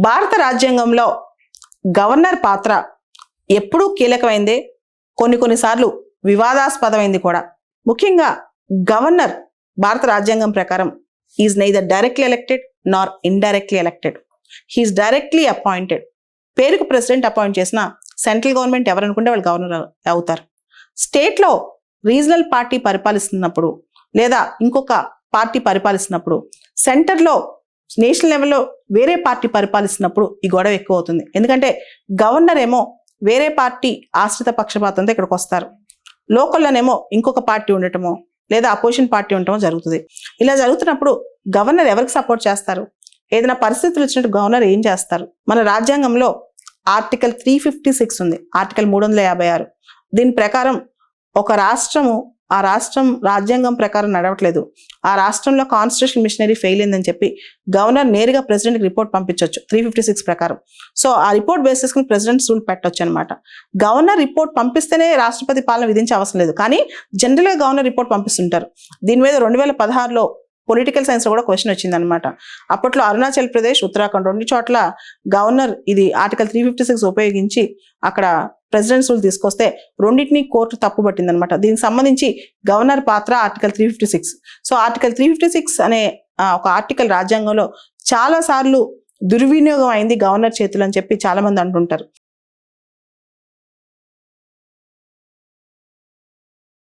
భారత రాజ్యాంగంలో గవర్నర్ పాత్ర ఎప్పుడూ కీలకమైందే, కొన్నిసార్లు వివాదాస్పదమైంది కూడా. ముఖ్యంగా గవర్నర్ భారత రాజ్యాంగం ప్రకారం is neither directly elected nor indirectly elected. He is directly appointed. పేరుకు ప్రెసిడెంట్ అపాయింట్ చేసిన సెంట్రల్ గవర్నమెంట్ ఎవరనుకుంటే వాళ్ళు గవర్నర్ అవుతారు. స్టేట్లో రీజనల్ పార్టీ పరిపాలిస్తున్నప్పుడు లేదా ఇంకొక పార్టీ పరిపాలిస్తున్నప్పుడు, సెంటర్లో నేషనల్ లెవెల్లో వేరే పార్టీ పరిపాలిస్తున్నప్పుడు ఈ గొడవ ఎక్కువ అవుతుంది. ఎందుకంటే గవర్నర్ ఏమో వేరే పార్టీ ఆశ్రిత పక్షపాతంతో ఇక్కడికి వస్తారు, లోకల్లోనేమో ఇంకొక పార్టీ ఉండటమో లేదా అపోజిషన్ పార్టీ ఉండటమో జరుగుతుంది. ఇలా జరుగుతున్నప్పుడు గవర్నర్ ఎవరికి సపోర్ట్ చేస్తారు? ఏదైనా పరిస్థితులు వచ్చినట్టు గవర్నర్ ఏం చేస్తారు? మన రాజ్యాంగంలో ఆర్టికల్ 356 ఉంది, ఆర్టికల్ 356. దీని ప్రకారం ఒక రాష్ట్రము ఆ రాష్ట్రం రాజ్యాంగం ప్రకారం నడవట్లేదు, ఆ రాష్ట్రంలో కాన్స్టిట్యూషన్ మిషనరీ ఫెయిల్ అయిందని చెప్పి గవర్నర్ నేరుగా ప్రెసిడెంట్కి రిపోర్ట్ పంపించవచ్చు 356 ప్రకారం. సో ఆ రిపోర్ట్ బేస్ చేసుకుని ప్రెసిడెంట్ రూల్ పెట్టవచ్చు అనమాట. గవర్నర్ రిపోర్ట్ పంపిస్తేనే రాష్ట్రపతి పాలన విధించే అవసరం లేదు, కానీ జనరల్గా గవర్నర్ రిపోర్ట్ పంపిస్తుంటారు. దీని మీద 2016లో పొలిటికల్ సైన్స్ లో కూడా క్వశ్చన్ వచ్చిందనమాట. అప్పట్లో అరుణాచల్ ప్రదేశ్, ఉత్తరాఖండ్ రెండు చోట్ల గవర్నర్ ఇది ఆర్టికల్ 356 ఉపయోగించి అక్కడ ప్రెసిడెంట్స్ రూల్ తీసుకొస్తే రెండింటినీ కోర్టు తప్పు పట్టిందనమాట. దీనికి సంబంధించి గవర్నర్ పాత్ర ఆర్టికల్ 356. సో ఆర్టికల్ 356 అనే ఒక ఆర్టికల్ రాజ్యాంగంలో చాలా సార్లు దుర్వినియోగం అయింది గవర్నర్ చేతులు అని చెప్పి చాలా మంది అంటుంటారు.